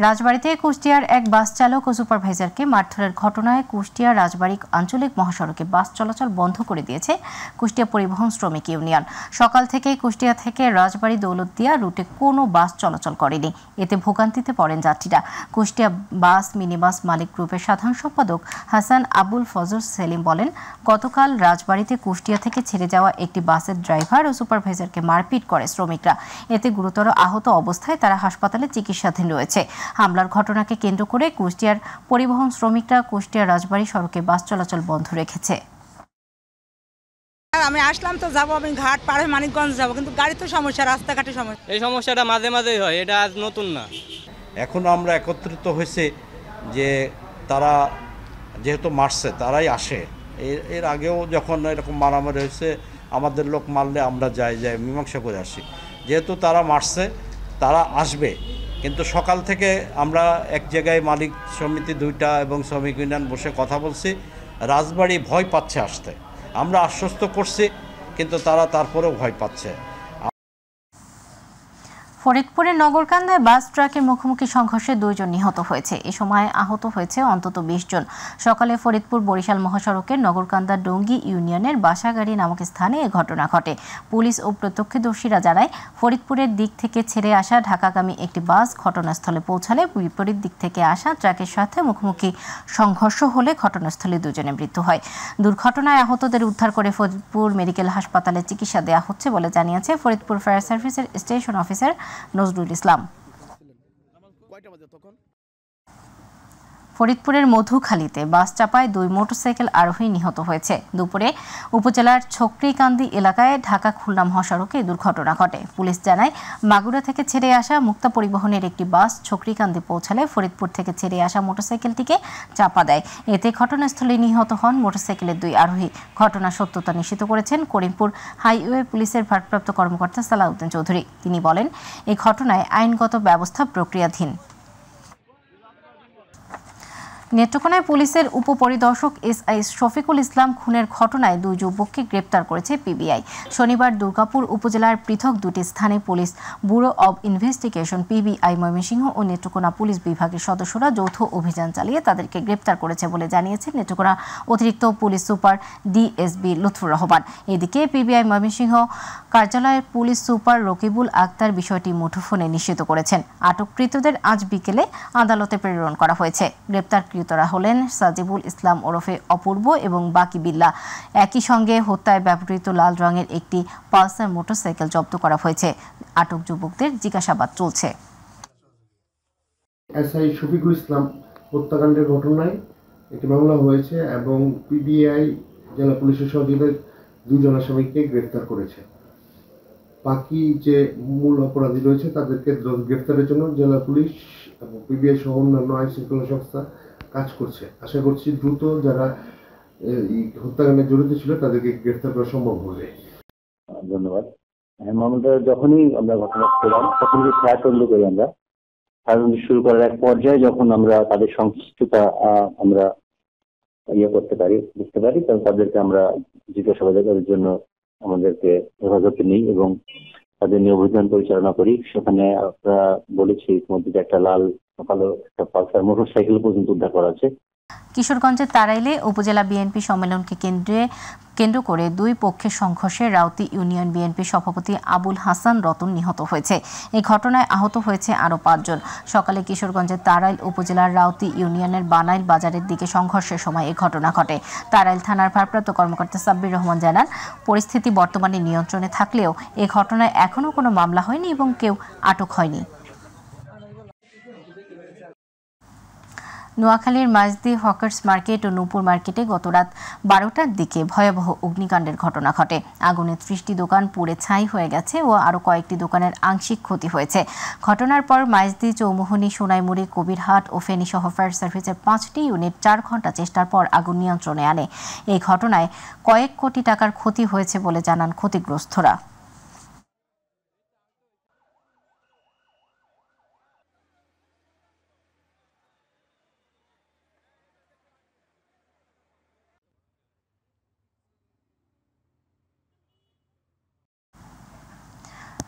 রাজবাড়ীতে কুষ্টিয়ার এক বাস চালক ও সুপারভাইজারকে মারধরের ঘটনায় কুষ্টিয়া রাজবাড়ী আঞ্চলিক মহাসড়কে বাস চলাচল বন্ধ করে দিয়েছে কুষ্টিয়া পরিবহন শ্রমিক ইউনিয়ন। সকাল থেকে কুষ্টিয়া থেকে রাজবাড়ী দৌলতদিয়া রুটে কোনো বাস চলাচল করেনি। এতে ভোগান্তিতে পড়েন যাত্রীরা। কুষ্টিয়া বাস মিনিবাস মালিক গ্রুপের সাধারণ সম্পাদক হাসান আবুল ফজল সেলিম বলেন, গতকাল রাজবাড়ীতে কুষ্টিয়া থেকে ছেড়ে যাওয়া একটি বাসের ড্রাইভার ও সুপারভাইজারকে মারপিট করে শ্রমিকরা। এতে গুরুতর আহত অবস্থায় তারা হাসপাতালে চিকিৎসাধীন রয়েছে। হামলার ঘটনাকে কেন্দ্র করে কুষ্টিয়ার পরিবহন শ্রমিকরা কুষ্টিয়া রাজবাড়ী সড়কে বাস চলাচল বন্ধ রেখেছে। আমি আসলাম তো যাবো, আমি ঘাট পার হয়ে মানিকগঞ্জ যাবো, কিন্তু গাড়ি তো সমস্যা, রাস্তাঘাটে সমস্যা। এই সমস্যাটা মাঝে মাঝেই হয়, এটা আজ নতুন না। এখন আমরা একত্রিত হয়েছে যে তারা যেহেতু মারছে তারাই আসে। এর আগেও যখন এরকম মারামারি হয়েছে আমাদের লোক মারলে আমরা যাই মীমাংসা করে আসি। যেহেতু তারা মারছে তারা আসবে, কিন্তু সকাল থেকে আমরা এক জায়গায় মালিক সমিতি 2টা এবং শ্রমিক ইউনিয়ন বসে কথা বলছি। রাজবাড়ী ভয় পাচ্ছে আসতে, আমরা আশ্বস্ত করছি, কিন্তু তারা তারপরেও ভয় পাচ্ছে। ফরিদপুরের নগরকান্দায় বাস ট্রাকের মুখোমুখি সংঘর্ষে 2 জন নিহত হয়েছে। এ সময় আহত হয়েছে অন্তত 20 জন। সকালে ফরিদপুর বরিশাল মহাসড়কের নগরকান্দা ডঙ্গি ইউনিয়নের বাসাগাড়ি নামক স্থানে এ ঘটনা ঘটে। পুলিশ ও প্রত্যক্ষদর্শীরা জানায়, ফরিদপুরের দিক থেকে ছেড়ে আসা ঢাকাগামী একটি বাস ঘটনাস্থলে পৌঁছালে বিপরীত দিক থেকে আসা ট্রাকের সাথে মুখোমুখি সংঘর্ষ হলে ঘটনাস্থলে 2 জনের মৃত্যু হয়। দুর্ঘটনায় আহতদের উদ্ধার করে ফরিদপুর মেডিকেল হাসপাতালে চিকিৎসা দেওয়া হচ্ছে বলে জানিয়েছে ফরিদপুর ফায়ার সার্ভিসের স্টেশন অফিসার নজরুল ইসলাম। ফরিদপুরের মধুখালীতে বাস চাপায় 2 মোটরসাইকেল আরোহী নিহত হয়েছে। দুপুরে উপজেলার ছকরিকান্দি এলাকায় ঢাকা খুলনা মহাসড়কে দুর্ঘটনা ঘটে। পুলিশ জানায়, মাগুরা থেকে ছেড়ে আসা মুক্তা পরিবহনের একটি বাস ছকরিকান্দি পৌঁছালে ফরিদপুর থেকে ছেড়ে আসা মোটরসাইকেলটিকে চাপা দেয়। এতে ঘটনাস্থলে নিহত হন মোটরসাইকেলের 2 আরোহী। ঘটনার সত্যতা নিশ্চিত করেছেন করিমপুর হাইওয়ে পুলিশের ভারপ্রাপ্ত কর্মকর্তা সালাউদ্দিন চৌধুরী। তিনি বলেন, এই ঘটনায় আইনগত ব্যবস্থা প্রক্রিয়াধীন। নেত্রকোনায় পুলিশের উপপরিদর্শক এসআই শফিকুল ইসলাম খুনের ঘটনায় 2 যুবককে গ্রেপ্তার করেছে পিবিআই। শনিবার দুর্গাপুর উপজেলার পৃথক 2টি স্থানে police bureau of investigation PBI Mymensingh ও নেত্রকোনা পুলিশ বিভাগের সদস্যরা যৌথ অভিযান চালিয়ে তাদেরকে গ্রেপ্তার করেছে বলে জানিয়েছেন নেত্রকোনা অতিরিক্ত police super DSB Lutfur Rahman. এদিকে পিবিআই ময়মনসিংহ কার্যালয়ের পুলিশ সুপার রকিবুল আক্তার বিষয়টি মুঠোফোনে নিশ্চিত করেছেন। আটককৃতদের আজ বিকেলে আদালতে প্রেরণ করা হয়েছে। গ্রেপ্তারকৃতরা হলেন সাজিবুল ইসলাম ওরফে অপূর্ব এবং বাকি বিল্লাহ। একই সঙ্গে হত্যায় ব্যবহৃত লাল রঙের একটি পালসার মোটরসাইকেল জব্দ করা হয়েছে। আটক যুবকদের জিজ্ঞাসাবাদ চলছে। এসআই শফিকুল ইসলাম হত্যাকাণ্ডের ঘটনায় একটি মামলা হয়েছে এবং পিবিআই জেলা পুলিশের সহযোগিতায় 2 জন আসামিকে গ্রেফতার করেছে। বাকি যে মূল অপরাধী রয়েছে তাদেরকে গ্রেফতারের জন্য জেলা পুলিশ এবং পিবিআই সহ অন্যান্য আইন শৃঙ্খলা সংস্থা কাজ করছে। আশা করছি দ্রুত যারা এই হত্যাকাণ্ডে জড়িত ছিল তাদেরকে গ্রেফতার করা সম্ভব হবে। ধন্যবাদ। মামলাটা যখনই আমরা ঘটনা পেলাম তখনই ছায়া তদন্ত করি আমরা। তদন্ত শুরু করার এক পর্যায়ে যখন আমরা তাদের সংশ্লিষ্টতা আমরা করতে পারি, বুঝতে পারি, তখন তাদেরকে আমরা জিজ্ঞাসাবাদের জন্য আমাদেরকে হেফাজতে নিই এবং তাদের নিয়ে অভিযান পরিচালনা করি। সেখানে আমরা বলেছি ইতিমধ্যে যে একটা লাল কালো একটা পালসার মোটরসাইকেল পর্যন্ত উদ্ধার করা আছে। কিশোরগঞ্জের তারাইলে উপজেলা বিএনপি সম্মেলনকে কেন্দ্র করে 2 পক্ষের সংঘর্ষে রাউতি ইউনিয়ন বিএনপি সভাপতি আবুল হাসান রতন নিহত হয়েছে। এই ঘটনায় আহত হয়েছে আরও 5 জন। সকালে কিশোরগঞ্জের তারাইল উপজেলার রাউতি ইউনিয়নের বানাইল বাজারের দিকে সংঘর্ষের সময় এই ঘটনা ঘটে। তারাইল থানার ভারপ্রাপ্ত কর্মকর্তা সাব্বির রহমান জানান, পরিস্থিতি বর্তমানে নিয়ন্ত্রণে থাকলেও এই ঘটনায় এখনও কোনো মামলা হয়নি এবং কেউ আটক হয়নি। নোয়াখালীর মাঝদি হকার্স মার্কেট ও নূপুর মার্কেটে গত রাত 12টার দিকে ভয়াবহ অগ্নিকাণ্ডের ঘটনা ঘটে। আগুনে 30টি দোকান পুড়ে ছাই হয়ে গেছে ও আরও কয়েকটি দোকানের আংশিক ক্ষতি হয়েছে। ঘটনার পর মাঝদি, চৌমুহনী, সোনাইমুড়ি, কবিরহাট ও ফেনী সহ ফায়ার সার্ভিসের 5টি ইউনিট 4 ঘণ্টা চেষ্টার পর আগুন নিয়ন্ত্রণে আনে। এই ঘটনায় কয়েক কোটি টাকার ক্ষতি হয়েছে বলে জানান ক্ষতিগ্রস্তরা।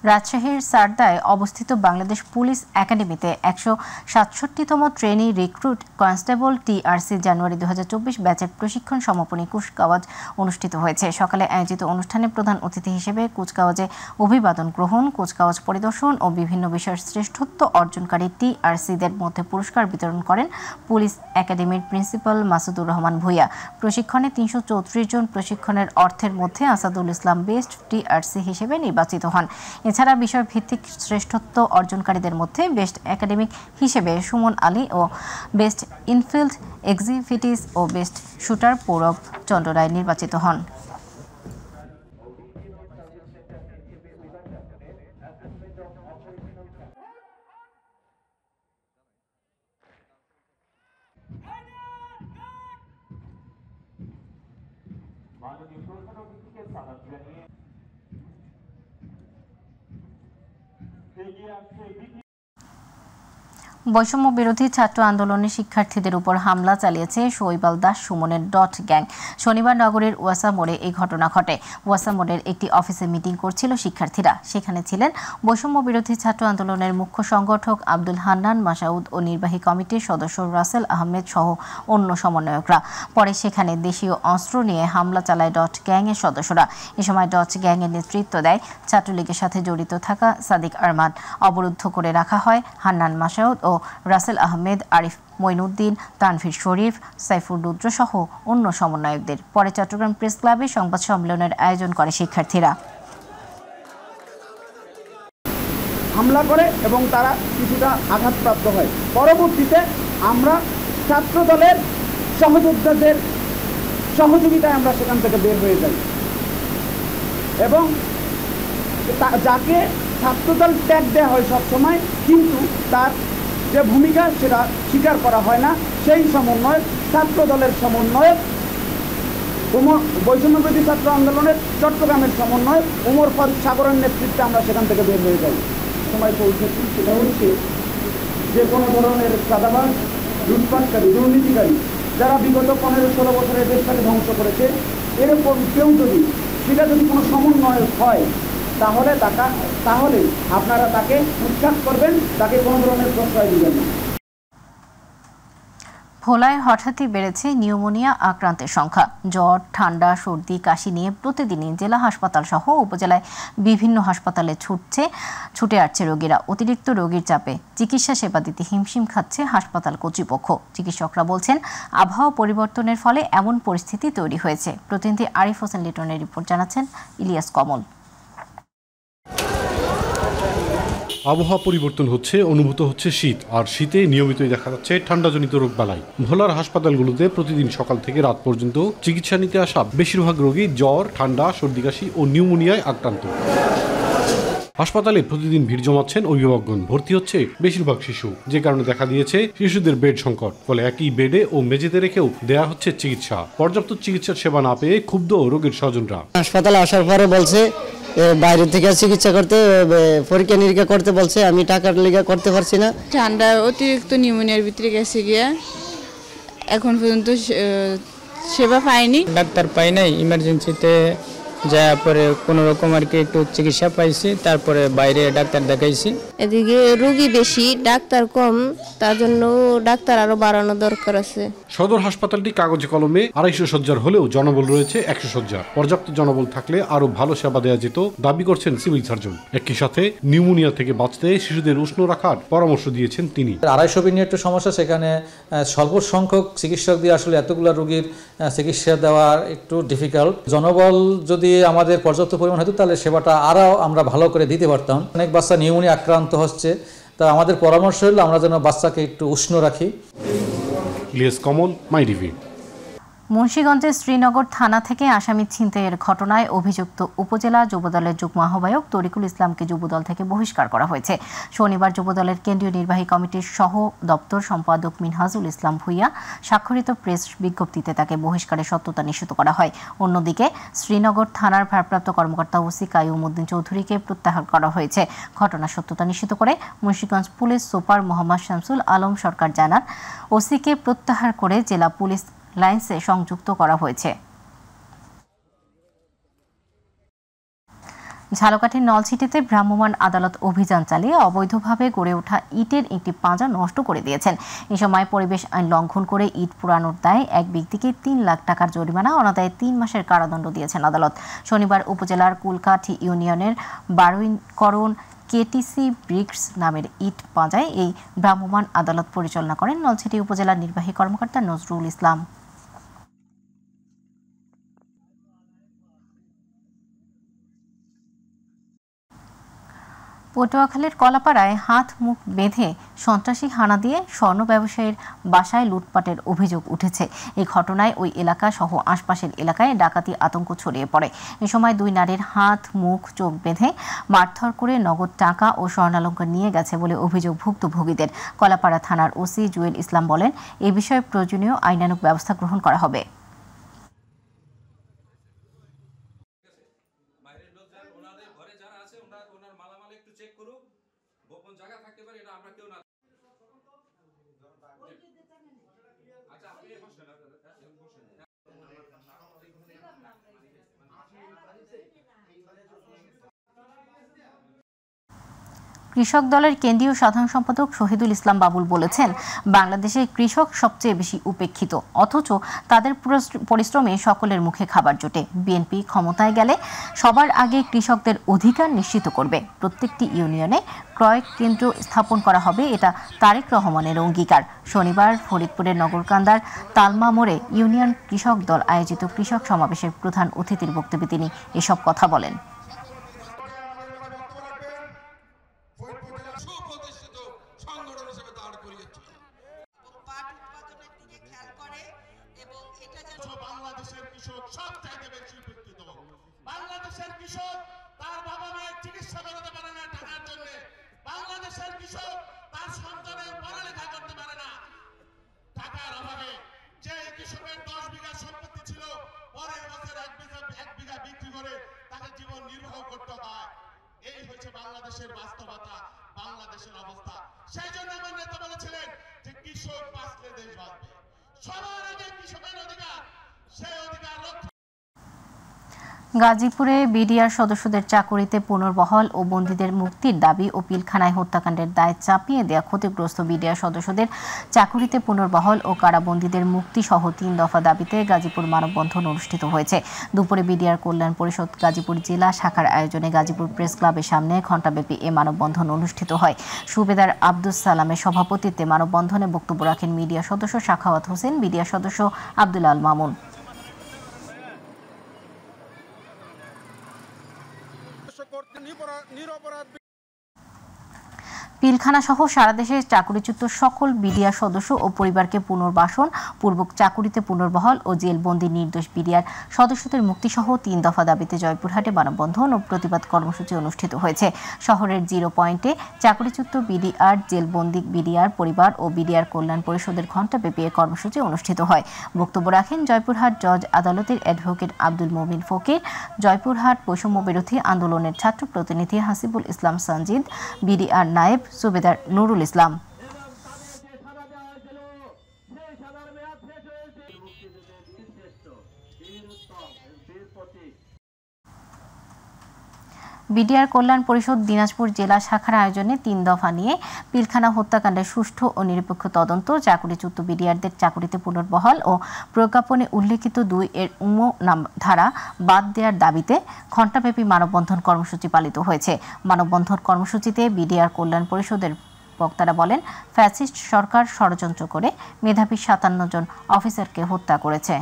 রাজশাহীর সারদায় অবস্থিত বাংলাদেশ পুলিশ একাডেমিতে ১৬৭তম ট্রেনি রিক্রুট কনস্টেবল টিআরসি জানুয়ারি ২০২৪ ব্যাচের প্রশিক্ষণ সমাপনী কুচকাওয়াজ অনুষ্ঠিত হয়েছে। সকালে আয়োজিত অনুষ্ঠানে প্রধান অতিথি হিসেবে কুচকাওয়াজে অভিবাদন গ্রহণ, কুচকাওয়াজ পরিদর্শন ও বিভিন্ন বিষয়ের শ্রেষ্ঠত্ব অর্জনকারী টিআরসিদের মধ্যে পুরস্কার বিতরণ করেন পুলিশ একাডেমির প্রিন্সিপাল মাসুদুর রহমান ভূঁইয়া। প্রশিক্ষণে ৩৩৪ জন প্রশিক্ষণের অর্থের মধ্যে আসাদুল ইসলাম বেস্ট টিআরসি হিসেবে নির্বাচিত হন। এছাড়া বিষয়ভিত্তিক শ্রেষ্ঠত্ব অর্জনকারীদের মধ্যে বেস্ট একাডেমিক হিসেবে সুমন আলী ও বেস্ট ইনফিল্ড এক্সিকিউটিভ ও বেস্ট শুটার পৌরব চন্দ্র রায় নির্বাচিত হন। বৈষম্য বিরোধী ছাত্র আন্দোলনের শিক্ষার্থীদের উপর হামলা চালিয়েছে শৈবাল দাস সুমনের ডট গ্যাং। শনিবার নগরের ওয়াসা মোড়ে এই ঘটনা ঘটে। ওয়াসা মোড়ের একটি অফিসে মিটিং করছিল শিক্ষার্থীরা। সেখানে ছিলেন বৈষম্য বিরোধী ছাত্র আন্দোলনের মুখ্য সংগঠক আব্দুল হান্নান মাসউদ ও নির্বাহী কমিটির সদস্য রাসেল আহমেদ সহ অন্য সমন্বয়করা। পরে সেখানে দেশীয় অস্ত্র নিয়ে হামলা চালায় ডট গ্যাংয়ের সদস্যরা। এ সময় ডট গ্যাংয়ের নেতৃত্ব দেয় ছাত্রলীগের সাথে জড়িত থাকা সাদিক আরমান। অবরুদ্ধ করে রাখা হয় হান্নান মাসউদ ও রাসেল আহমেদ, আরিফ মঈনুদ্দিন, তানভীর শরীফ, সাইফুর রুদ্র সহ অন্য সমন্বয়কদের। পরে চট্টগ্রাম প্রেস ক্লাবে সংবাদ সম্মেলনের আয়োজন করে শিক্ষার্থীরা। হামলা করে এবং তারা কিছুটা আঘাতপ্রাপ্ত হয়। পরবর্তীতে আমরা ছাত্র দলের সহযোদ্ধাদের সহযোগিতায় আমরা সেখান থেকে বের হয়ে যাই এবং যাকে ছাত্রদল ট্যাগ দেওয়া হয় সবসময়, কিন্তু তার যে ভূমিকা সেটা স্বীকার করা হয় না। সেই সমন্বয় ছাত্র দলের সমন্বয় বৈষম্যবিরোধী ছাত্র আন্দোলনের চট্টগ্রামের সমন্বয় ওমর ফারুক সাগরের নেতৃত্বে আমরা সেখান থেকে বের হয়ে যাই। সময় পৌঁছেছি সেটা হচ্ছে যে কোনো ধরনের চাঁদাবাজ, লুটপাটকারী, দুর্নীতিকারী যারা বিগত 15-16 বছরের দেশটাকে ধ্বংস করেছে, এরকম কেউ যদি সেটা যদি কোনো সমন্বয় হয় তাহলে আপনারা তাকে উৎখাত করবেন, তাকে কোনো ধরনের প্রশ্রয় দিবেন না। ভোলায় হঠাৎই বেড়েছে নিউমোনিয়া আক্রান্তের সংখ্যা। জ্বর, ঠান্ডা, সর্দি, কাশি নিয়ে প্রতিদিনই জেলা হাসপাতাল সহ উপজেলায় বিভিন্ন হাসপাতালে ছুটে আসছে রোগীরা। অতিরিক্ত রোগীর চাপে চিকিৎসা সেবা দিতে হিমশিম খাচ্ছে হাসপাতাল কর্তৃপক্ষ। চিকিৎসকরা বলছেন আবহাওয়া পরিবর্তনের ফলে এমন পরিস্থিতি তৈরি হয়েছে। প্রতিনিধি আরিফ হোসেন লিটনের রিপোর্ট জানাচ্ছেন ইলিয়াস কমল। আবহাওয়া পরিবর্তন হচ্ছে, অনুভূত হচ্ছে শীত, আর শীতে নিয়মিতই দেখা যাচ্ছে ঠান্ডাজনিত রোগবালাই। ভোলার হাসপাতালগুলোতে প্রতিদিন সকাল থেকে রাত পর্যন্ত চিকিৎসা নিতে আসা বেশিরভাগ রোগী জ্বর, ঠান্ডা, সর্দি কাশি ও নিউমোনিয়ায় আক্রান্ত। হাসপাতালে প্রতিদিন ভিড় জমাচ্ছেন অভিভাবকগণ। ভর্তি হচ্ছে বেশিরভাগ শিশু, যে কারণে দেখা দিয়েছে শিশুদের বেড সংকট। ফলে একই বেডে ও মেঝেতে রেখেও দেয়া হচ্ছে চিকিৎসা। পর্যাপ্ত চিকিৎসার সেবা না পেয়ে ক্ষুব্ধ রোগীর স্বজনরা। হাসপাতালে আসার পরে বলছে বাইরে থেকে চিকিৎসা করতে, পরীক্ষা নিরীক্ষা করতে বলছে। আমি টাকার লেগে করতে পারছি না। ঠান্ডা অতিরিক্ত নিউমোনিয়ার ভিতরে গেছে গিয়া এখন পর্যন্ত সেবা পাইনি। ডাক্তার পাই নাই, ইমার্জেন্সিতে যাওয়ার পরে কোনো রকম আর কি একটু চিকিৎসা পাইছি, তারপরে বাইরে ডাক্তার দেখাইছি। এদিকে রোগী বেশি, ডাক্তার কম, তার জন্য ডাক্তার আরো বাড়ানো দরকার আছে। সদর হাসপাতালটি কাগজে কলমে 250 শয্যার হলেও জনবল রয়েছে 100 শয্যা। পর্যাপ্ত জনবল থাকলে আরো ভালো সেবা দেওয়া যেত দাবি করছেন সিভিল সার্জন। একই সাথে নিউমোনিয়া থেকে বাঁচতে শিশুদের উষ্ণ রাখার পরামর্শ দিয়েছেন তিনি। 250 বেড নিয়ে একটু সমস্যা, সেখানে স্বল্প সংখ্যক চিকিৎসক দিয়ে আসলে এতগুলো রোগীর চিকিৎসা দেওয়া একটু ডিফিকাল্ট। জনবল যদি আমাদের পর্যাপ্ত পরিমাণ হতো তাহলে সেবাটা আরও আমরা ভালো করে দিতে পারতাম। অনেক বাচ্চা নিউমোনিয়া আক্রান্ত হচ্ছে, তা আমাদের পরামর্শ হলো আমরা যেন বাচ্চাকে একটু উষ্ণ রাখি। ইলিয়াস কমল, মাই টিভি। মুন্সিগঞ্জের শ্রীনগর থানা থেকে আসামি ছিনতাইয়ের ঘটনায় অভিযুক্ত উপজেলা যুবদলের যুগ্ম আহ্বায়ক তরিকুল ইসলামকে যুবদল থেকে বহিষ্কার করা হয়েছে। শনিবার যুবদলের কেন্দ্রীয় নির্বাহী কমিটির সহ দপ্তর সম্পাদক মিনহাজুল ইসলাম ভূঁইয়া স্বাক্ষরিত প্রেস বিজ্ঞপ্তিতে তাকে বহিষ্কারের সত্যতা নিশ্চিত করা হয়। অন্যদিকে শ্রীনগর থানার ভারপ্রাপ্ত কর্মকর্তা ওসি কাইয়ুম উদ্দিন চৌধুরীকে প্রত্যাহার করা হয়েছে। ঘটনার সত্যতা নিশ্চিত করে মুন্সিগঞ্জ পুলিশ সুপার মোহাম্মদ শামসুল আলম সরকার জানান, ওসিকে প্রত্যাহার করে জেলা পুলিশ লাইন্সে সংযুক্ত করা হয়েছে। ঝালকাঠির নলছিটিতে ভ্রাম্যমাণ আদালত অভিযান চালিয়ে অবৈধভাবে গড়ে ওঠা ইটের একটি পাঁজা নষ্ট করে দিয়েছেন। এ সময় পরিবেশ আইন লঙ্ঘন করে ইট পোড়ানোর দায়ে এক ব্যক্তিকে ৩ লাখ টাকার জরিমানা, অনাদায়ে ৩ মাসের কারাদণ্ড দিয়েছেন আদালত। শনিবার উপজেলার কুলকাঠি ইউনিয়নের 12 কেটিসি ব্রিক্স নামের ইট পাঁজায় এই ভ্রাম্যমাণ আদালত পরিচালনা করেন নলছিটি উপজেলার নির্বাহী কর্মকর্তা নজরুল ইসলাম। পটুয়াখালীর কলাপাড়ায় হাত মুখ বেঁধে সন্ত্রাসী হানা দিয়ে স্বর্ণ ব্যবসায়ীর বাসায় লুটপাটের অভিযোগ উঠেছে। এই ঘটনায় ওই এলাকা সহ আশপাশের এলাকায় ডাকাতি আতঙ্ক ছড়িয়ে পড়ে। এ সময় 2 নারীর হাত মুখ চোখ বেঁধে মারধর করে নগদ টাকা ও স্বর্ণালংকার নিয়ে গেছে বলে অভিযোগ ভুক্তভোগীদের। কলাপাড়া থানার ওসি জুয়েল ইসলাম বলেন, এ বিষয়ে প্রয়োজনীয় আইনানুগ ব্যবস্থা গ্রহণ করা হবে। কৃষক দলের কেন্দ্রীয় সাধারণ সম্পাদক শহীদুল ইসলাম বাবুল বলেছেন, বাংলাদেশের কৃষক সবচেয়ে বেশি উপেক্ষিত, অথচ তাদের পরিশ্রমে সকলের মুখে খাবার জোটে। বিএনপি ক্ষমতায় গেলে সবার আগে কৃষকদের অধিকার নিশ্চিত করবে। প্রত্যেকটি ইউনিয়নে ক্রয় কেন্দ্র স্থাপন করা হবে, এটা তারেক রহমানের অঙ্গীকার। শনিবার ফরিদপুরের নগরকান্দার তালমা মোড়ে ইউনিয়ন কৃষক দল আয়োজিত কৃষক সমাবেশের প্রধান অতিথির বক্তব্যে তিনি এসব কথা বলেন। বাংলাদেশের কৃষক সবচাইতে বেশি উপকৃত। বাংলাদেশের কৃষক তার বাবা মায়ের চিকিৎসা করাতে পারে না টাকার জন্য। বাংলাদেশের কৃষক তার সন্তানের পড়ালেখা করতে পারে না টাকার অভাবে। যে কৃষকের 10 বিঘা সম্পত্তি ছিল, পরের বছর 1 বিঘা বিক্রি করে তাকে জীবন নির্বাহ করতে হয়। এই হচ্ছে বাংলাদেশের বাস্তবতা, বাংলাদেশের অবস্থা। সেই জন্য আমার নেতা বলেছিলেন যে কৃষক বাঁচলে দেশ বাঁচবে। সবার আগে কৃষকের অধিকার, সেই অধিকার রক্ষা। গাজীপুরে বিডিআর সদস্যদের চাকুরিতে পুনর্বহাল ও বন্দীদের মুক্তির দাবি ও পিলখানায় হত্যাকাণ্ডের দায় চাপিয়ে দেয়া ক্ষতিগ্রস্ত বিডিআর সদস্যদের চাকুরিতে পুনর্বহাল ও কারাবন্দীদের মুক্তি সহ 3 দফা দাবিতে গাজীপুর মানববন্ধন অনুষ্ঠিত হয়েছে। দুপুরে বিডিআর কল্যাণ পরিষদ গাজীপুর জেলা শাখার আয়োজনে গাজীপুর প্রেস ক্লাবের সামনে ঘণ্টাব্যাপী এ মানববন্ধন অনুষ্ঠিত হয়। সুবেদার আব্দুস সালামের সভাপতিত্বে মানববন্ধনে বক্তব্য রাখেন মিডিয়া সদস্য সাখাওয়াত হোসেন, বিডিআর সদস্য আব্দুল আল মামুন। পিলখানা সহ সারা দেশে চাকুরিচ্যুত সকল বিডিআর সদস্য ও পরিবারকে পুনর্বাসন পূর্বক চাকুরিতে পুনর্বহাল ও জেলবন্দি নির্দোষ বিডিআর সদস্যদের মুক্তি সহ 3 দফা দাবিতে জয়পুরহাটে মানববন্ধন ও প্রতিবাদ কর্মসূচি অনুষ্ঠিত হয়েছে। শহরের 0 পয়েন্টে চাকুরিচ্যুত বিডিআর, জেলবন্দি বিডিআর পরিবার ও বিডিআর কল্যাণ পরিষদের ঘণ্টাব্যাপী এ কর্মসূচি অনুষ্ঠিত হয়। বক্তব্য রাখেন জয়পুরহাট জজ আদালতের অ্যাডভোকেট আব্দুল মমিন ফকির, জয়পুরহাট বৈষম্য বিরোধী আন্দোলনের ছাত্র প্রতিনিধি হাসিবুল ইসলাম সঞ্জিদ, বিডিআর নায়েব সুবেদার নুরুল ইসলাম। বিডিআর কল্যাণ পরিষদ দিনাজপুর জেলা শাখার আয়োজনে 3 দফা নিয়ে পিলখানা হত্যাকাণ্ডের সুষ্ঠু ও নিরপেক্ষ তদন্ত, চাকুরিচ্যুত বিডিআরদের চাকুরিতে পুনর্বহাল ও প্রজ্ঞাপনে উল্লেখিত 2 এর ধারা বাদ দেওয়ার দাবিতে ঘণ্টাব্যাপী মানববন্ধন কর্মসূচি পালিত হয়েছে। মানববন্ধন কর্মসূচিতে বিডিআর কল্যাণ পরিষদের বক্তারা বলেন, ফ্যাসিস্ট সরকার ষড়যন্ত্র করে মেধাবী 57 জন অফিসারকে হত্যা করেছে।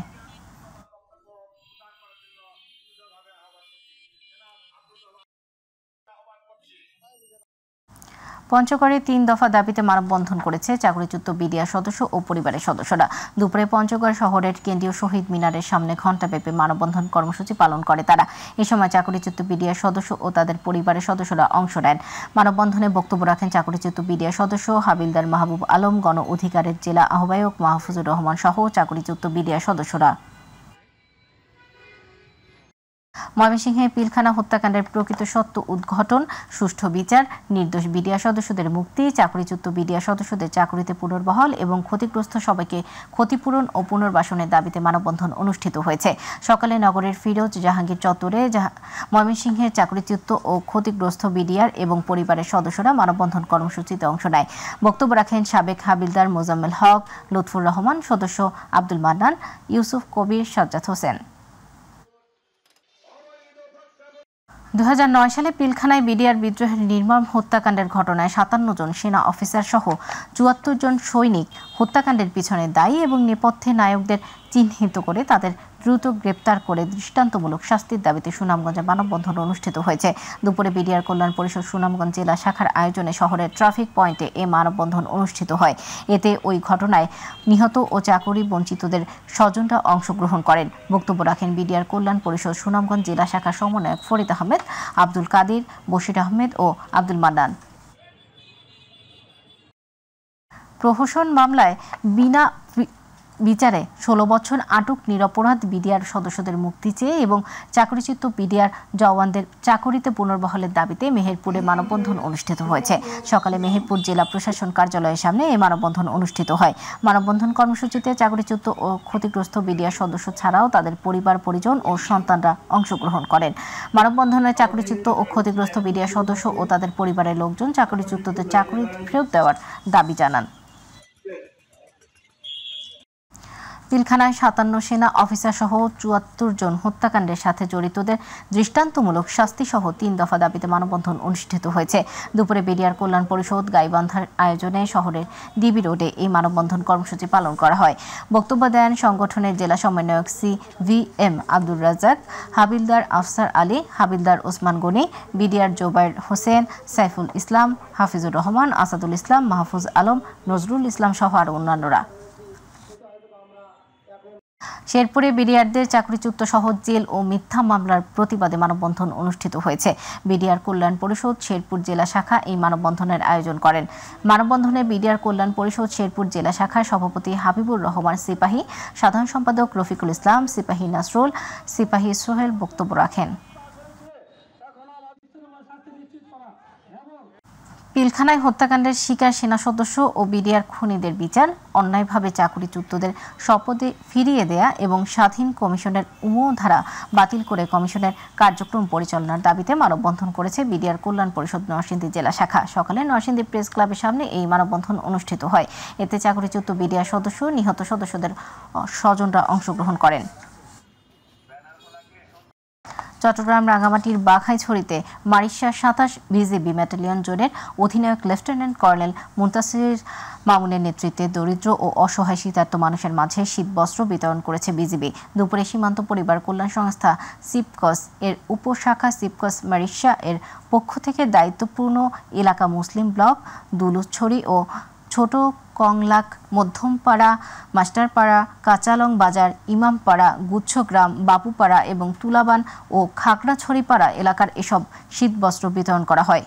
পঞ্চগড়ে 3 দফা দাবিতে মানববন্ধন করেছে চাকুরিচ্যুত বিডিআর সদস্য ও পরিবারের সদস্যরা। দুপুরে পঞ্চগড় শহরের কেন্দ্রীয় শহীদ মিনারের সামনে ঘণ্টাব্যাপী মানববন্ধন কর্মসূচি পালন করে তারা। এ সময় চাকুরিচ্যুত বিডিআর সদস্য ও তাদের পরিবারের সদস্যরা অংশ নেন। মানববন্ধনে বক্তব্য রাখেন চাকুরিচ্যুত বিডিআর সদস্য হাবিলদার মাহবুব আলম, গণ অধিকারের জেলা আহ্বায়ক মাহফুজুর রহমান সহ চাকুরিচ্যুত বিডিআর সদস্যরা। ময়মনসিংহে পিলখানা হত্যাকাণ্ডের প্রকৃত সত্য উদ্ঘাটন, সুষ্ঠু বিচার, নির্দোষ বিডিআর সদস্যদের মুক্তি, চাকরিচ্যুত বিডিআর সদস্যদের চাকরিতে পুনর্বহাল এবং ক্ষতিগ্রস্ত সবাইকে ক্ষতিপূরণ ও পুনর্বাসনের দাবিতে মানববন্ধন অনুষ্ঠিত হয়েছে। সকালে নগরের ফিরোজ জাহাঙ্গীর চত্বরে ময়মনসিংহের চাকরিচ্যুত ও ক্ষতিগ্রস্ত বিডিআর এবং পরিবারের সদস্যরা মানববন্ধন কর্মসূচিতে অংশ নেয়। বক্তব্য রাখেন সাবেক হাবিলদার মোজাম্মেল হক, লুৎফুর রহমান, সদস্য আব্দুল মান্নান, ইউসুফ কবির, সাজ্জাদ হোসেন। 2009 সালে পিলখানায় বিডিআর বিদ্রোহের নির্মম হত্যাকাণ্ডের ঘটনায় 57 জন সেনা অফিসার সহ 74 জন সৈনিক হত্যাকাণ্ডের পিছনে দায়ী এবং নেপথ্যে নায়কদের চিহ্নিত করে তাদের দ্রুত গ্রেপ্তার করে দৃষ্টান্তমূলক শাস্তির দাবিতে সুনামগঞ্জে মানববন্ধন অনুষ্ঠিত হয়েছে। দুপুরে বিডিআর কল্যাণ পরিষদ সুনামগঞ্জ জেলা শাখার আয়োজনে শহরের ট্রাফিক পয়েন্টে এ মানববন্ধন অনুষ্ঠিত হয়। এতে ওই ঘটনায় নিহত ও চাকরি বঞ্চিতদের স্বজনরা অংশগ্রহণ করেন। বক্তব্য রাখেন বিডিআর কল্যাণ পরিষদ সুনামগঞ্জ জেলা শাখার সমন্বয়ক ফরিদ আহমেদ, আব্দুল কাদির, বশির আহমেদ ও আব্দুল মান্নান। প্রহসন মামলায় বিনা বিচারে 16 বছর আটক নিরপরাধ বিডিআর সদস্যদের মুক্তি চেয়ে এবং চাকরিচ্যুত বিডিআর জওয়ানদের চাকরিতে পুনর্বহালের দাবিতে মেহেরপুরে মানববন্ধন অনুষ্ঠিত হয়েছে। সকালে মেহেরপুর জেলা প্রশাসন কার্যালয়ের সামনে এই মানববন্ধন অনুষ্ঠিত হয়। মানববন্ধন কর্মসূচিতে চাকরিচ্যুত ও ক্ষতিগ্রস্ত বিডিআর সদস্য ছাড়াও তাদের পরিবার পরিজন ও সন্তানরা অংশগ্রহণ করেন। মানববন্ধনে চাকরিচ্যুত ও ক্ষতিগ্রস্ত বিডিআর সদস্য ও তাদের পরিবারের লোকজন চাকরিচ্যুতদের চাকরি ফেরত দেওয়ার দাবি জানান। পিলখানায় 57 সেনা অফিসার সহ 74 জন হত্যাকাণ্ডের সাথে জড়িতদের দৃষ্টান্তমূলক শাস্তি সহ 3 দফা দাবিতে মানববন্ধন অনুষ্ঠিত হয়েছে। দুপুরে বিডিআর কল্যাণ পরিষদ গাইবান্ধার আয়োজনে শহরের ডিবি রোডে এই মানববন্ধন কর্মসূচি পালন করা হয়। বক্তব্য দেন সংগঠনের জেলা সমন্বয়ক CVM আব্দুর রাজ্জাক, হাবিলদার আফসার আলী, হাবিলদার ওসমান গনি, বিডিআর জোবায়ের হোসেন, সাইফুল ইসলাম, হাফিজুর রহমান, আসাদুল ইসলাম, মাহফুজ আলম, নজরুল ইসলাম সহ আরও অন্যান্যরা। শেরপুরে বিডিআরদের চাকরিচ্যুত সহ জেল ও মিথ্যা মামলার প্রতিবাদে মানববন্ধন অনুষ্ঠিত হয়েছে। বিডিআর কল্যাণ পরিষদ শেরপুর জেলা শাখা এই মানববন্ধনের আয়োজন করেন। মানববন্ধনে বিডিআর কল্যাণ পরিষদ শেরপুর জেলা শাখার সভাপতি হাবিবুর রহমান সিপাহী, সাধারণ সম্পাদক রফিকুল ইসলাম, সিপাহী নাসরুল, সিপাহী সোহেল বক্তব্য রাখেন। পিলখানায় হত্যাকাণ্ডের শিকার সেনা সদস্য ও বিডিআর খুনিদের বিচার, অন্যায়ভাবে চাকরিচ্যুতদের শপথে ফিরিয়ে দেয়া এবং স্বাধীন কমিশনের ধারা বাতিল করে কমিশনের কার্যক্রম পরিচালনার দাবিতে মানববন্ধন করেছে বিডিআর কল্যাণ পরিষদ নরসিংদী জেলা শাখা। সকালে নরসিংদী প্রেস ক্লাবের সামনে এই মানববন্ধন অনুষ্ঠিত হয়। এতে চাকরিচ্যুত বিডিআর সদস্য, নিহত সদস্যদের স্বজনরা অংশগ্রহণ করেন। চট্টগ্রাম রাঙ্গামাটির বাঘাইছড়িতে মারিশা 27 বিজিবি ব্যাটালিয়ন জোনের অধিনায়ক লেফটেন্যান্ট কর্নেল মুনতাসির মামুনের নেতৃত্বে দরিদ্র ও অসহায় শীতার্ত মানুষের মাঝে শীতবস্ত্র বিতরণ করেছে বিজিবি। দুপুরে সীমান্ত পরিবার কল্যাণ সংস্থা সিপকস এর উপশাখা সিপকস মারিশা এর পক্ষ থেকে দায়িত্বপূর্ণ এলাকা মুসলিম ব্লক, দুলুছড়ি ও ছোট কংলাক, মধ্যমপাড়া, মাস্টারপাড়া, কাঁচালং বাজার, ইমামপাড়া, গুচ্ছগ্রাম, বাপুপাড়া এবং তুলাবান ও খাগড়াছড়িপাড়া এলাকার এসব শীতবস্ত্র বিতরণ করা হয়।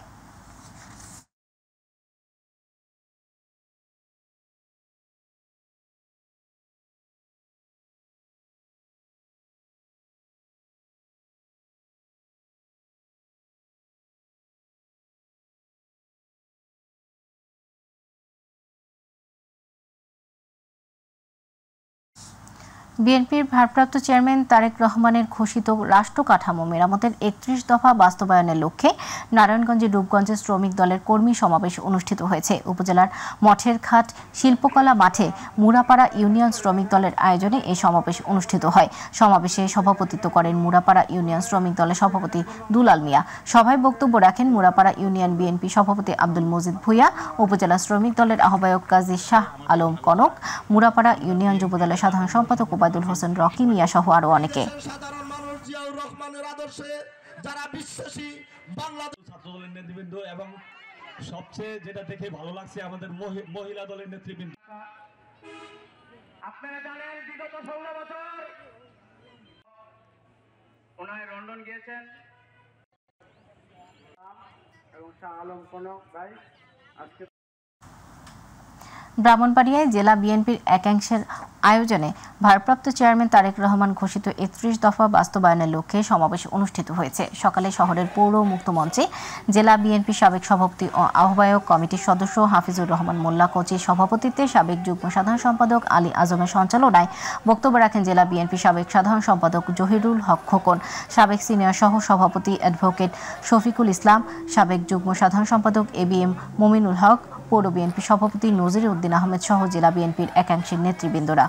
বিএনপির ভারপ্রাপ্ত চেয়ারম্যান তারেক রহমানের ঘোষিত রাষ্ট্র কাঠামো মেরামতের 31 দফা বাস্তবায়নের লক্ষ্যে নারায়ণগঞ্জের রূপগঞ্জে শ্রমিক দলের কর্মী সমাবেশ অনুষ্ঠিত হয়েছে। উপজেলার মঠের ঘাট শিল্পকলা মাঠে মুরাপাড়া ইউনিয়ন শ্রমিক দলের আয়োজনে এই সমাবেশ অনুষ্ঠিত হয়। সমাবেশে সভাপতিত্ব করেন মুরাপাড়া ইউনিয়ন শ্রমিক দলের সভাপতি দুলাল মিয়া। সভায় বক্তব্য রাখেন মুরাপাড়া ইউনিয়ন বিএনপি সভাপতি আব্দুল মজিদ ভুইয়া, উপজেলা শ্রমিক দলের আহ্বায়ক কাজী শাহ আলম কনক, মুরাপাড়া ইউনিয়ন যুবদলের সাধারণ সম্পাদক ওবায়দুল হোসেন রকি মিয়া সহ আরো অনেকে। সাধারণ মানুষ জিয়াউর রহমানের আদর্শে যারা বিশ্বাসী বাংলাদেশ ছাত্রদলের নেতৃবৃন্দ এবং সবচেয়ে যেটা দেখে ভালো লাগছে আমাদের মহিলা দলের নেতৃবৃন্দ। আপনারা জানেন বিগত 16 বছর ওনায় লন্ডন গিয়েছেন এবং শাহ আলম কনক ভাই আজকে ব্রাহ্মণবাড়িয়ায় জেলা বিএনপির একাংশের আয়োজনে ভারপ্রাপ্ত চেয়ারম্যান তারেক রহমান ঘোষিত ৩১ দফা বাস্তবায়নের লক্ষ্যে সমাবেশ অনুষ্ঠিত হয়েছে। সকালে শহরের পৌর মুক্ত মঞ্চে জেলা বিএনপি সাবেক সভাপতি ও আহ্বায়ক কমিটির সদস্য হাফিজুর রহমান মোল্লা কোচির সভাপতিত্বে সাবেক যুগ্ম সাধারণ সম্পাদক আলী আজমের সঞ্চালনায় বক্তব্য রাখেন জেলা বিএনপি সাবেক সাধারণ সম্পাদক জহিরুল হক খোকন, সাবেক সিনিয়র সহ সভাপতি অ্যাডভোকেট শফিকুল ইসলাম, সাবেক যুগ্ম সাধারণ সম্পাদক এবিএম মুমিনুল হক, পৌর বিএনপি সভাপতি নজির উদ্দিন আহমেদ সহ জেলা বিএনপির একাংশের নেতৃবৃন্দরা।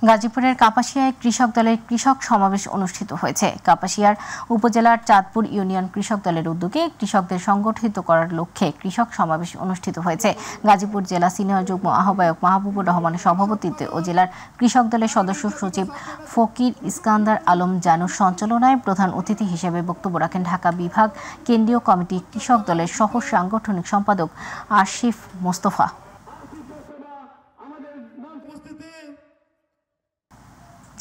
গাজীপুরের কাপাসিয়ায় কৃষক দলের কৃষক সমাবেশ অনুষ্ঠিত হয়েছে। কাপাসিয়ার উপজেলার চাঁদপুর ইউনিয়ন কৃষক দলের উদ্যোগে কৃষকদের সংগঠিত করার লক্ষ্যে কৃষক সমাবেশ অনুষ্ঠিত হয়েছে। গাজীপুর জেলা সিনিয়র যুগ্ম আহ্বায়ক মাহবুবুর রহমানের সভাপতিত্বে ও জেলার কৃষক দলের সদস্য সচিব ফকির ইস্কান্দার আলম জানুর সঞ্চালনায় প্রধান অতিথি হিসেবে বক্তব্য রাখেন ঢাকা বিভাগ কেন্দ্রীয় কমিটি কৃষক দলের সহ সাংগঠনিক সম্পাদক আশিফ মোস্তফা।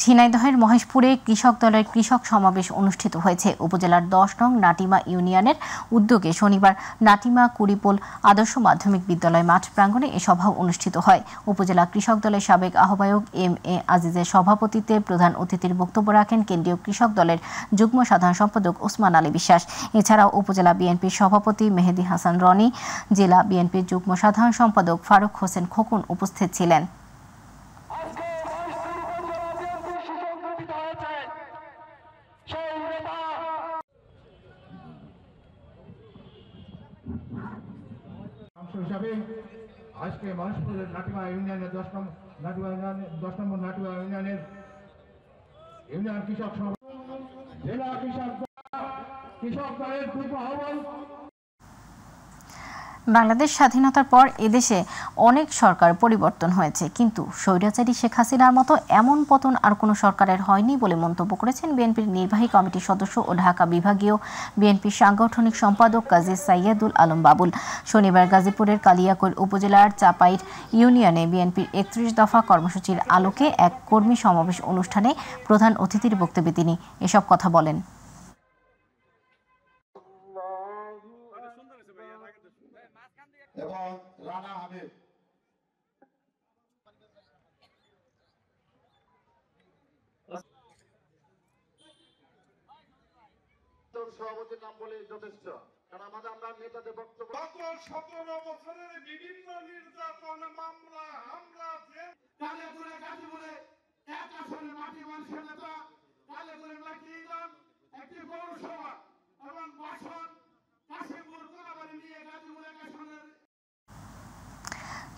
ঝিনাইদহের মহেশপুরে কৃষক দলের কৃষক সমাবেশ অনুষ্ঠিত হয়েছে। উপজেলার ১০ নং নাটিমা ইউনিয়নের উদ্যোগে শনিবার নাটিমা কুড়িপোল আদর্শ মাধ্যমিক বিদ্যালয় মাঠ প্রাঙ্গণে এ সভা অনুষ্ঠিত হয়। উপজেলা কৃষক দলের সাবেক আহ্বায়ক এম এ আজিজের সভাপতিত্বে প্রধান অতিথির বক্তব্য রাখেন কেন্দ্রীয় কৃষক দলের যুগ্ম সাধারণ সম্পাদক ওসমান আলী বিশ্বাস। এছাড়াও উপজেলা বিএনপির সভাপতি মেহেদি হাসান রনি, জেলা বিএনপির যুগ্ম সাধারণ সম্পাদক ফারুক হোসেন খোকন উপস্থিত ছিলেন। হিসাবে আজকে মহেশপুরের নাটিমা ইউনিয়নের ১০ নম্বর নাটিমা ইউনিয়নের ইউনিয়ন কৃষক জেলা কৃষক দলের খুব আহ্বান। বাংলাদেশ স্বাধীনতার পর এদেশে অনেক সরকার পরিবর্তন হয়েছে, কিন্তু স্বৈরাচারী শেখ হাসিনার মতো এমন পতন আর কোনো সরকারের হয়নি বলে মন্তব্য করেছেন বিএনপির নির্বাহী কমিটির সদস্য ও ঢাকা বিভাগীয় বিএনপির সাংগঠনিক সম্পাদক কাজী সাইয়েদুল আলম বাবুল। শনিবার গাজীপুরের কালিয়াকৈর উপজেলার চাপাইর ইউনিয়নে বিএনপির ৩১ দফা কর্মসূচির আলোকে এক কর্মী সমাবেশ অনুষ্ঠানে প্রধান অতিথির বক্তব্যে তিনি এসব কথা বলেন। এবং রানা হাবিব সভাপতির নাম বলে যথেষ্ট, কারণ আমরা নেতাদের বক্তব্য 17 বছরের বিভিন্ন নির্যাতন মামলা হামলা কালেপুরে গাজীপুরে এক আসনের মাটি মানুষের নেতা কালেপুরের মাটি ইলাম একটি পৌরসভা এবং বাসন কাশিমপুর কোলাবাড়ি নিয়ে গাজীপুরে এক আসনের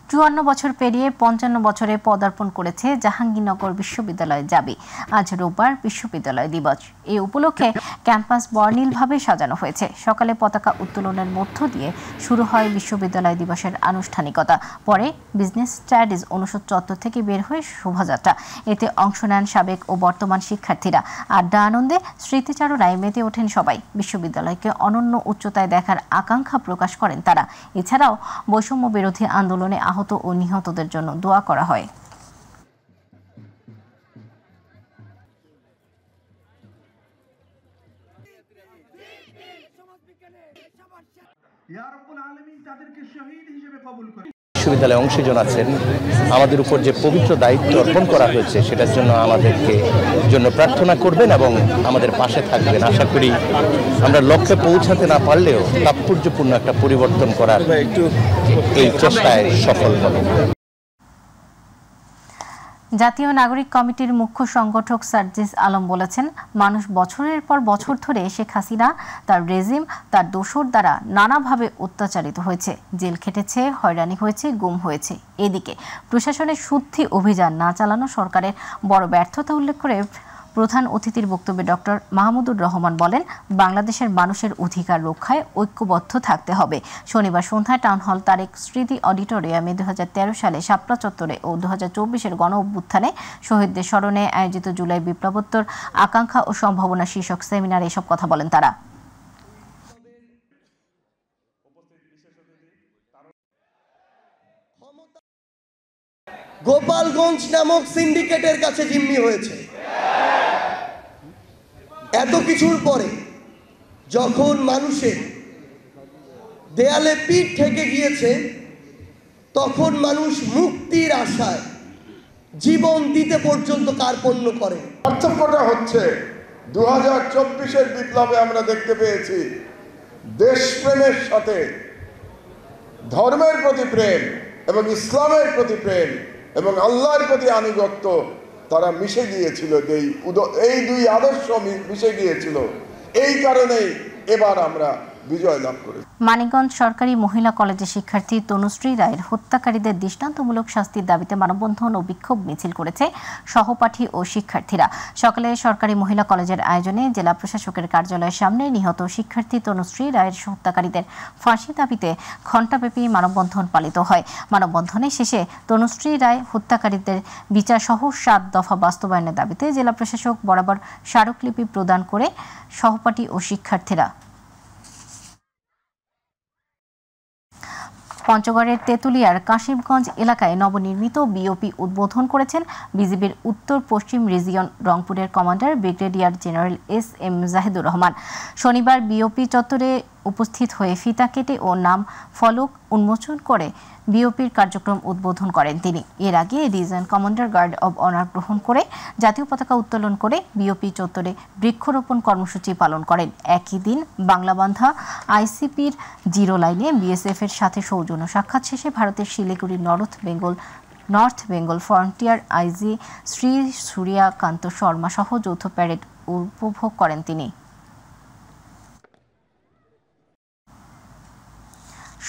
৫৪ বছর পেরিয়ে ৫৫ বছরে পদার্পণ করেছে জাহাঙ্গীরনগর বিশ্ববিদ্যালয় জাবি। আজ রোববার বিশ্ববিদ্যালয় দিবস। এই উপলক্ষে ক্যাম্পাস বর্ণিলভাবে সাজানো হয়েছে। সকালে পতাকা উত্তোলনের মধ্য দিয়ে শুরু হয় বিশ্ববিদ্যালয় দিবসের আনুষ্ঠানিকতা। পরে বিজনেস স্টাডিজ অনুষদ চত্বর থেকে বের হয়ে শোভাযাত্রা। এতে অংশ নেন সাবেক ও বর্তমান শিক্ষার্থীরা। আড্ডা আনন্দে স্মৃতিচারণায় মেতে ওঠেন সবাই। বিশ্ববিদ্যালয়কে অনন্য উচ্চতায় দেখার আকাঙ্ক্ষা প্রকাশ করেন তারা। এছাড়াও বৈষম্য বিরোধী আন্দোলনে আহত ও নিহতদের জন্য দোয়া করা হয়। বিশ্ববিদ্যালয়ে অংশীজন আছেন, আমাদের উপর যে পবিত্র দায়িত্ব অর্পণ করা হয়েছে সেটার জন্য আমাদেরকে জন্য প্রার্থনা করবেন এবং আমাদের পাশে থাকবেন। আশা করি আমরা লক্ষ্যে পৌঁছাতে না পারলেও তাৎপর্যপূর্ণ একটা পরিবর্তন করার এই চেষ্টায় সফল হবেন। জাতীয় নাগরিক কমিটির মুখ্য সংগঠক সার্জিস আলম বলেছেন, মানুষ বছরের পর বছর ধরে শেখ হাসিনা, তার রেজিম, তার দোসর দ্বারা নানাভাবে অত্যাচারিত হয়েছে, জেল খেটেছে, হয়রানি হয়েছে, গুম হয়েছে। এদিকে প্রশাসনের শুদ্ধি অভিযান না চালানো সরকারের বড় ব্যর্থতা উল্লেখ করে প্রধান অতিথির বক্তব্যে ডক্টর মাহমুদুর রহমান বলেন, বাংলাদেশের মানুষের অধিকার রক্ষায় ঐক্যবদ্ধ থাকতে হবে। শনিবার সন্ধ্যায় টাউন হল তারেক স্মৃতি অডিটোরিয়ামে 2013 সালে শাপলা চত্বরে ও 2024-এর গণ অভ্যুত্থানে শহীদদের স্মরণে আয়োজিত জুলাই বিপ্লবোত্তর আকাঙ্ক্ষা ও সম্ভাবনা শীর্ষক সেমিনারে এসব কথা বলেন তারা। গোপালগঞ্জ নামক সিন্ডিকেটের কাছে জিম্মি হয়েছে। এত কিছুর পরে যখন মানুষের দেয়ালে পিঠ ঠেকে গিয়েছে, তখন মানুষ মুক্তির আশায় জীবন দিতে পর্যন্ত কার্পণ্য করে। পার্থক্যটা হচ্ছে 2024-এর বিপ্লবে আমরা দেখতে পেয়েছি দেশপ্রেমের সাথে ধর্মের প্রতি প্রেম এবং ইসলামের প্রতি প্রেম এবং আল্লাহর প্রতি আনুগত্য তারা মিশে গিয়েছিল। এই দুই আদর্শ মিশে গিয়েছিল। এই কারণেই এবার আমরা বিজয় লাভ করেছি। মানিকগঞ্জ সরকারি মহিলা কলেজের শিক্ষার্থী তনুশ্রী রায়ের হত্যাকারীদের দৃষ্টান্তমূলক শাস্তির দাবিতে মানববন্ধন ও বিক্ষোভ মিছিল করেছে সহপাঠী ও শিক্ষার্থীরা। সকালে সরকারি মহিলা কলেজের আয়োজনে জেলা প্রশাসকের কার্যালয়ের সামনে নিহত শিক্ষার্থী তনুশ্রী রায়ের হত্যাকারীদের ফাঁসি দাবিতে ঘণ্টাব্যাপী মানববন্ধন পালিত হয়। মানববন্ধনের শেষে তনুশ্রী রায় হত্যাকারীদের বিচার সহ 7 দফা বাস্তবায়নের দাবিতে জেলা প্রশাসক বরাবর স্মারকলিপি প্রদান করে সহপাঠী ও শিক্ষার্থীরা। পঞ্চগড়ের তেঁতুলিয়ার কাশিমগঞ্জ এলাকায় নবনির্মিত বিওপি উদ্বোধন করেছেন বিজিবির উত্তর পশ্চিম রিজিয়ন রংপুরের commander brigadier general S M. Zahidur Rahman. শনিবার বিওপি চত্বরে উপস্থিত হয়ে ফিতা কেটে ও নাম ফলক উন্মোচন করে বিওপির কার্যক্রম উদ্বোধন করেন তিনি। এর আগে region commander guard of honour গ্রহণ করে জাতীয় পতাকা উত্তোলন করে বিওপি চত্বরে বৃক্ষরোপণ কর্মসূচি পালন করেন। একই দিন বাংলাবান্ধা আইসিপির জিরো লাইনে বিএসএফ-এর সাথে সৌজন্য সাক্ষাৎ শেষে ভারতের Siliguri north Bengal frontier IG Shri Suryakanta Sharma সহ যৌথ প্যারেড উপভোগ করেন তিনি।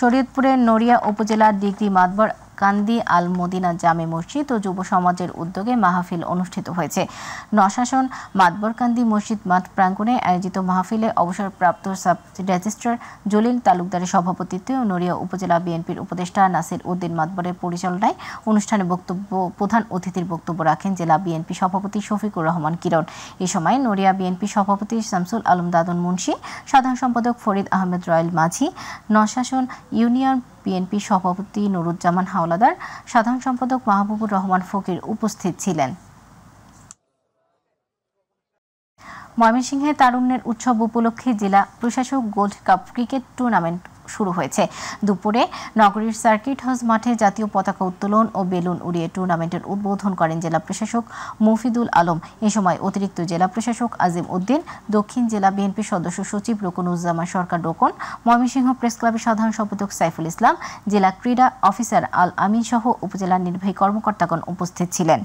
শরীয়তপুরের নড়িয়া উপজেলার ডিগ্রি মাতবর কান্দি আল মদিনা জামে মসজিদ ও যুব সমাজের উদ্যোগে মাহফিল অনুষ্ঠিত হয়েছে। নশাসন মাতবরকান্দি মসজিদ মাঠ প্রাঙ্গণে আয়োজিত মাহফিলে অবসরপ্রাপ্ত সাব রেজিস্ট্রার জলিল তালুকদারের সভাপতিত্বে ও নড়িয়া উপজেলা বিএনপির উপদেষ্টা নাসির উদ্দিন মাতবরের পরিচালনায় অনুষ্ঠানে প্রধান অতিথির বক্তব্য রাখেন জেলা বিএনপি সভাপতি শফিকুর রহমান কিরণ। এ সময় নড়িয়া বিএনপি সভাপতি শামসুল আলম দাদন মুন্সি, সাধারণ সম্পাদক ফরিদ আহমেদ রয়েল মাঝি, নশাসন ইউনিয়ন বিএনপি সভাপতি নুরুজ্জামান হাওলাদার, সাধারণ সম্পাদক মাহবুবুর রহমান ফকির উপস্থিত ছিলেন। ময়মনসিংহে তারুণ্যের উৎসব উপলক্ষে জেলা প্রশাসক গোল্ড কাপ ক্রিকেট টুর্নামেন্ট শুরু হয়েছে। দুপুরে নগরীর সার্কিট হাউস মাঠে জাতীয় পতাকা উত্তোলন ও বেলুন উড়িয়ে টুর্নামেন্টের উদ্বোধন করেন জেলা প্রশাসক মফিদুল আলম। এ সময় অতিরিক্ত জেলা প্রশাসক আজিম উদ্দিন, দক্ষিণ জেলা বিএনপি সদস্য সচিব রুকনুজ্জামান সরকার ডোকন, ময়মনসিংহ প্রেস ক্লাবের সাধারণ সম্পাদক সাইফুল ইসলাম, জেলা ক্রীড়া অফিসার আল আমিন সহ উপজেলার নির্বাহী কর্মকর্তাগণ উপস্থিত ছিলেন।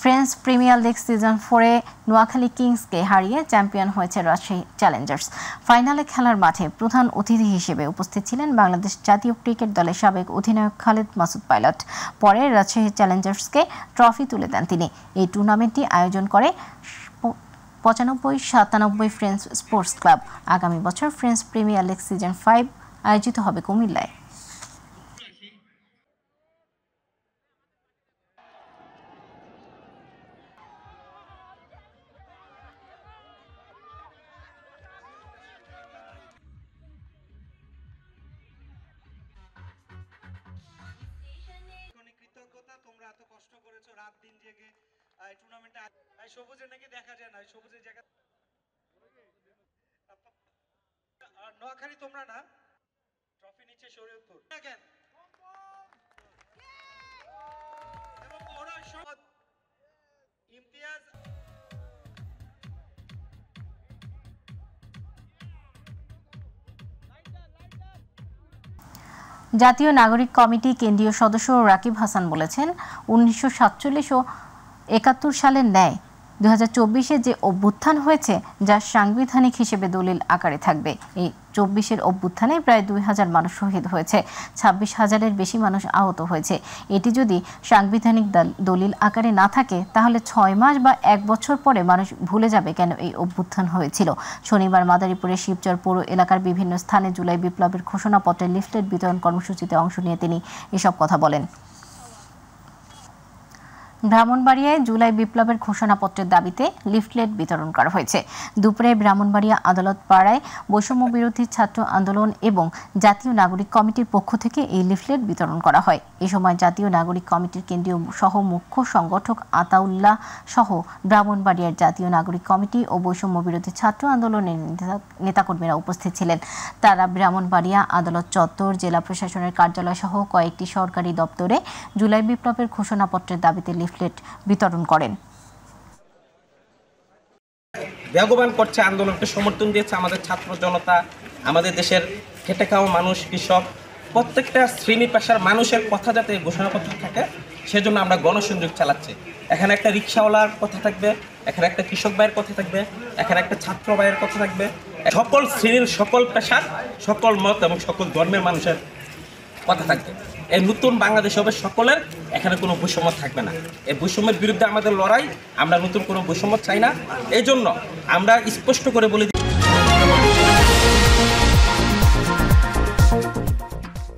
ফ্রেঞ্চ প্রিমিয়ার লিগ সিজন 4-এ নোয়াখালী কিংসকে হারিয়ে চ্যাম্পিয়ন হয়েছে রাজশাহী চ্যালেঞ্জার্স। ফাইনালে খেলার মাঠে প্রধান অতিথি হিসেবে উপস্থিত ছিলেন বাংলাদেশ জাতীয় ক্রিকেট দলের সাবেক অধিনায়ক খালেদ মাসুদ পাইলট। পরে রাজশাহী চ্যালেঞ্জার্সকে ট্রফি তুলে দেন তিনি। এই টুর্নামেন্টটি আয়োজন করে 95-97 ফ্রেঞ্চ স্পোর্টস ক্লাব। আগামী বছর ফ্রেঞ্চ প্রিমিয়ার লিগ সিজন 5 আয়োজিত হবে কুমিল্লায়। সবুজের নাকি দেখা যায় না, সবুজের জায়গা নোয়াখালী তোমরা না, ট্রফি নিচ্ছে শরীয়তপুর এবং ওরা সব ইমতিয়াজ। জাতীয় নাগরিক কমিটি কেন্দ্রীয় সদস্য রাকিব হাসান বলেছেন, 1947 ও 71 সালের ন্যায় 2024-এ যে অভ্যুত্থান হয়েছে যা সাংবিধানিক হিসেবে দলিল আকারে থাকবে। এই ২০২৪-এর অভ্যুত্থানে প্রায় ২,০০০ মানুষ শহীদ হয়েছে, ২৬,০০০-এর বেশি মানুষ আহত হয়েছে। এটি যদি সাংবিধানিক দলিল আকারে না থাকে তাহলে ৬ মাস বা ১ বছর পরে মানুষ ভুলে যাবে কেন এই অভ্যুত্থান হয়েছিল। শনিবার মাদারীপুরের শিবচর পৌর এলাকার বিভিন্ন স্থানে জুলাই বিপ্লবের ঘোষণাপত্রের লিফলেট বিতরণ কর্মসূচিতে অংশ নিয়ে তিনি এসব কথা বলেন। ব্রাহ্মণবাড়িয়ায় জুলাই বিপ্লবের ঘোষণাপত্রের দাবিতে লিফলেট বিতরণ করা হয়েছে। দুপুরে ব্রাহ্মণবাড়িয়া আদালত পাড়ায় বৈষম্য বিরোধী ছাত্র আন্দোলন এবং জাতীয় নাগরিক কমিটির পক্ষ থেকে এই লিফলেট বিতরণ করা হয়। এ সময় জাতীয় নাগরিক কমিটির কেন্দ্রীয় সহ মুখ্য সংগঠক আতাউল্লাহ সহ ব্রাহ্মণবাড়িয়ার জাতীয় নাগরিক কমিটি ও বৈষম্য বিরোধী ছাত্র আন্দোলনের নেতাকর্মীরা উপস্থিত ছিলেন। তারা ব্রাহ্মণবাড়িয়া আদালত চত্বর, জেলা প্রশাসনের কার্যালয় সহ কয়েকটি সরকারি দপ্তরে জুলাই বিপ্লবের ঘোষণাপত্রের দাবিতে লিফলেট বিতরণ করেন। বেগবান করছে, আন্দোলনকে সমর্থন দিয়েছে আমাদের ছাত্র জনতা, আমাদের দেশের খেটে খাওয়া মানুষ, কৃষক, প্রত্যেকটা শ্রেণী পেশার মানুষের কথা যাতে ঘোষণাপত্র থাকে সেজন্য আমরা গণসংযোগ চালাচ্ছি। এখানে একটা রিক্সাওয়ালার কথা থাকবে, এখানে একটা কৃষক ভাইয়ের কথা থাকবে, এখানে একটা ছাত্র ভাইয়ের কথা থাকবে, সকল শ্রেণীর, সকল পেশার, সকল মত এবং সকল ধর্মের মানুষের কথা থাকবে। এই নতুন বাংলাদেশ হবে সকলের, এখানে কোনো বৈষম্য থাকবে না। এই বৈষম্যের বিরুদ্ধে আমাদের লড়াই, আমরা নতুন কোনো বৈষম্য চাই না। এই জন্য আমরা স্পষ্ট করে বলি